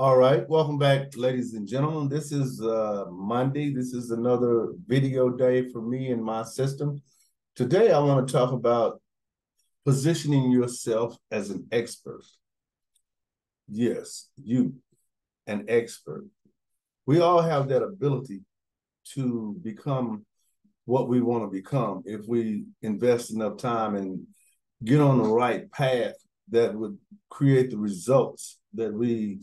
All right, welcome back, ladies and gentlemen. This is Monday. This is another video day for me and my system. Today, I want to talk about positioning yourself as an expert. Yes, you, an expert. We all have that ability to become what we want to become if we invest enough time and get on the right path that would create the results that we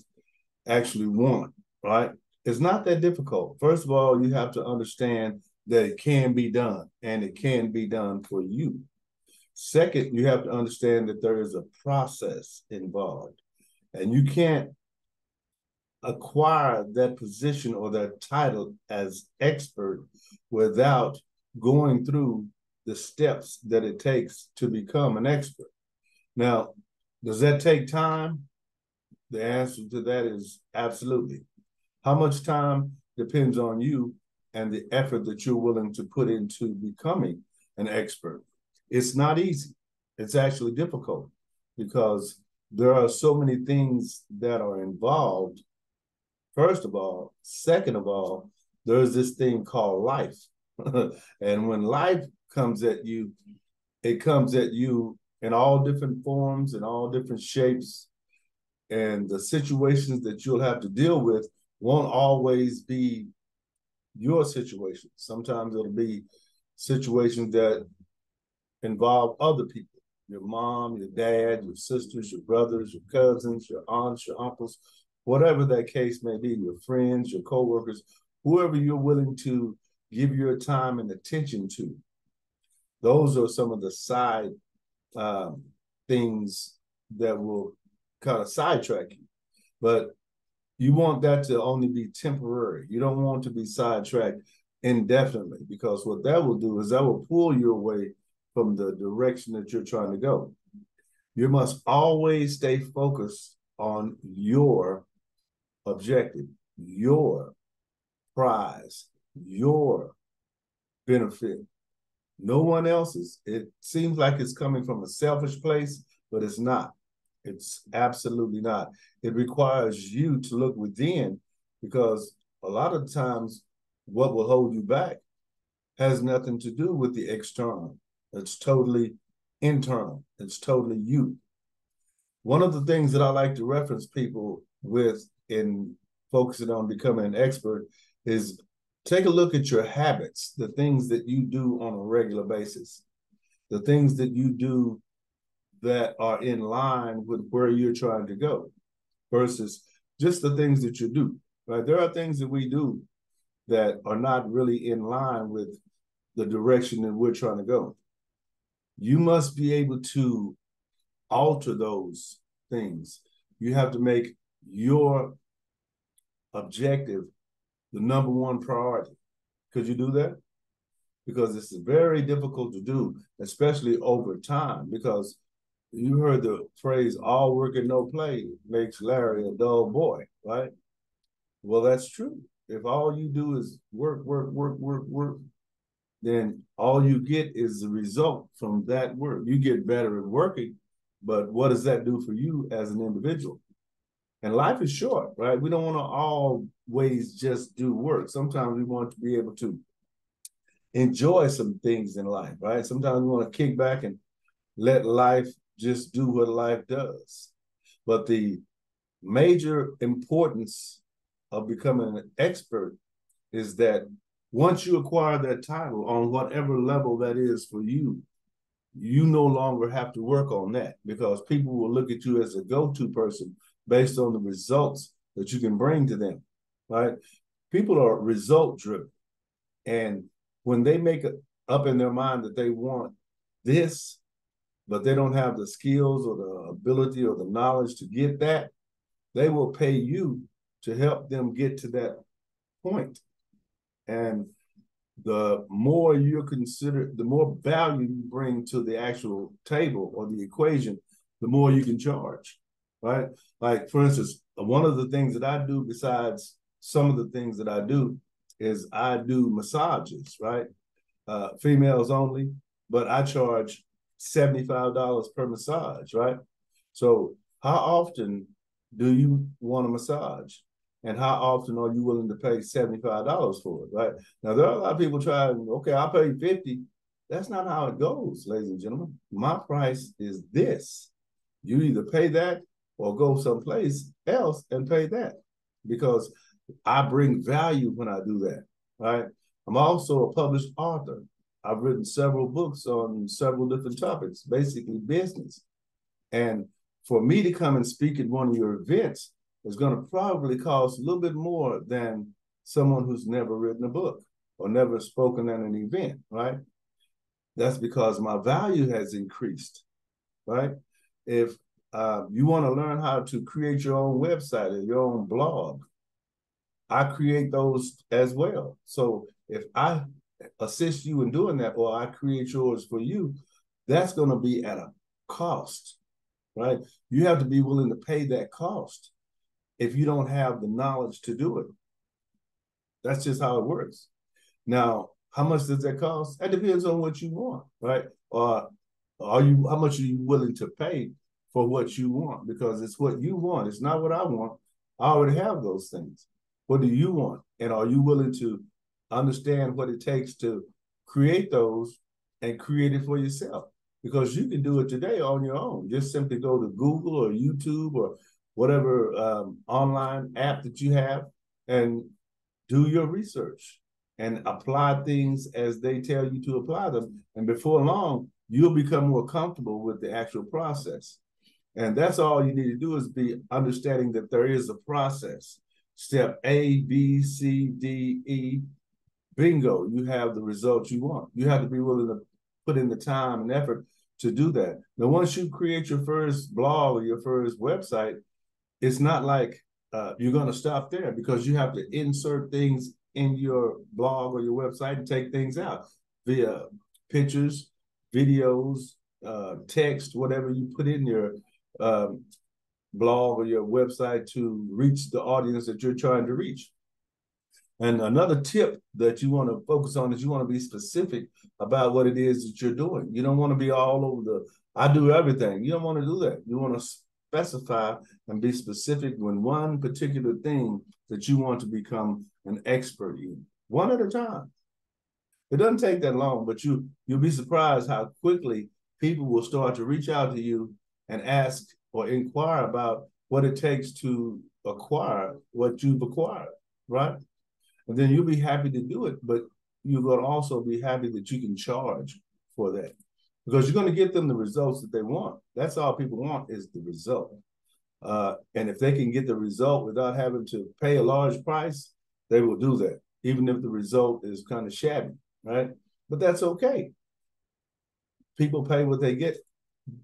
actually want, right? It's not that difficult. First of all, you have to understand that it can be done and it can be done for you. Second, you have to understand that there is a process involved and you can't acquire that position or that title as expert without going through the steps that it takes to become an expert. Now, does that take time? The answer to that is absolutely. How much time depends on you and the effort that you're willing to put into becoming an expert. It's not easy. It's actually difficult because there are so many things that are involved. First of all, second of all, there's this thing called life. And when life comes at you, it comes at you in all different forms, in all different shapes, and the situations that you'll have to deal with won't always be your situation. Sometimes it'll be situations that involve other people, your mom, your dad, your sisters, your brothers, your cousins, your aunts, your uncles, whatever that case may be, your friends, your coworkers, whoever you're willing to give your time and attention to. Those are some of the side things that will kind of sidetrack you. But you want that to only be temporary. You don't want to be sidetracked indefinitely, because what that will do is that will pull you away from the direction that you're trying to go. You must always stay focused on your objective, your prize, your benefit, no one else's. It seems like it's coming from a selfish place, but it's not. It's absolutely not. It requires you to look within, because a lot of times what will hold you back has nothing to do with the external. It's totally internal. It's totally you. One of the things that I like to reference people with in focusing on becoming an expert is take a look at your habits, the things that you do on a regular basis, the things that you do that are in line with where you're trying to go versus just the things that you do, right? There are things that we do that are not really in line with the direction that we're trying to go. You must be able to alter those things. You have to make your objective the number one priority. Could you do that? Because it's very difficult to do, especially over time, because you heard the phrase, all work and no play makes Larry a dull boy, right? Well, that's true. If all you do is work, work, work, work, work, then all you get is the result from that work. You get better at working, but what does that do for you as an individual? And life is short, right? We don't want to always just do work. Sometimes we want to be able to enjoy some things in life, right? Sometimes we want to kick back and let life just do what life does. But the major importance of becoming an expert is that once you acquire that title on whatever level that is for you, you no longer have to work on that, because people will look at you as a go-to person based on the results that you can bring to them, right? People are result driven. And when they make it up in their mind that they want this, but they don't have the skills or the ability or the knowledge to get that, they will pay you to help them get to that point. And the more you're considered, the more value you bring to the actual table or the equation, the more you can charge, right? Like, for instance, one of the things that I do, besides some of the things that I do, is I do massages, right? Females only, but I charge $75 per massage, right? So how often do you want a massage? And how often are you willing to pay $75 for it, right? Now, there are a lot of people trying, okay, I'll pay 50. That's not how it goes, ladies and gentlemen. My price is this. You either pay that or go someplace else and pay that, because I bring value when I do that, right? I'm also a published author. I've written several books on several different topics, basically business. And for me to come and speak at one of your events is going to probably cost a little bit more than someone who's never written a book or never spoken at an event, right? That's because my value has increased, right? If you want to learn how to create your own website or your own blog, I create those as well. So if I assist you in doing that, or I create yours for you, that's going to be at a cost, right? You have to be willing to pay that cost if you don't have the knowledge to do it. That's just how it works. Now, how much does that cost? That depends on what you want, right? Or how much are you willing to pay for what you want? Because it's what you want. It's not what I want. I already have those things. What do you want? And are you willing to understand what it takes to create those and create it for yourself? Because you can do it today on your own. Just simply go to Google or YouTube or whatever online app that you have and do your research and apply things as they tell you to apply them. And before long, you'll become more comfortable with the actual process. And that's all you need to do, is be understanding that there is a process. Step A, B, C, D, E, bingo, you have the results you want. You have to be willing to put in the time and effort to do that. Now, once you create your first blog or your first website, it's not like you're going to stop there, because you have to insert things in your blog or your website and take things out via pictures, videos, text, whatever you put in your blog or your website to reach the audience that you're trying to reach. And another tip that you want to focus on is you want to be specific about what it is that you're doing. You don't want to be all over I do everything. You don't want to do that. You want to specify and be specific when one particular thing that you want to become an expert in, one at a time. It doesn't take that long, but you'll be surprised how quickly people will start to reach out to you and ask or inquire about what it takes to acquire what you've acquired, right? And then you'll be happy to do it, but you're going to also be happy that you can charge for that, because you're going to get them the results that they want. That's all people want, is the result. And if they can get the result without having to pay a large price, they will do that, even if the result is kind of shabby, right? But that's okay. People pay what they get.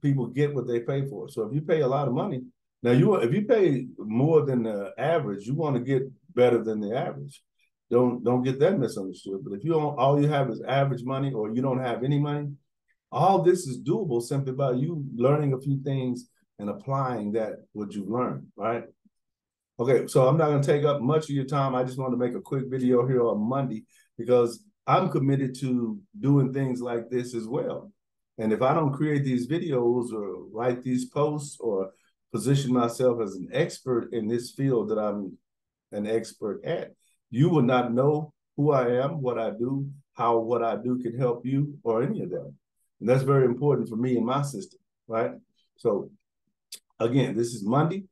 People get what they pay for. So if you pay a lot of money, now if you pay more than the average, you want to get better than the average. Don't get that misunderstood. But if all you have is average money, or you don't have any money, all this is doable simply by you learning a few things and applying what you've learned, right? Okay, so I'm not going to take up much of your time. I just want to make a quick video here on Monday, because I'm committed to doing things like this as well. And if I don't create these videos or write these posts or position myself as an expert in this field that I'm an expert at, you will not know who I am, what I do, how what I do can help you, or any of that. And that's very important for me and my system, right? So again, this is Monday.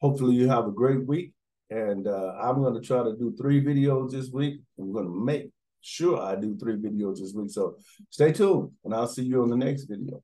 Hopefully you have a great week. And I'm going to try to do 3 videos this week. I'm going to make sure I do 3 videos this week. So stay tuned, and I'll see you on the next video.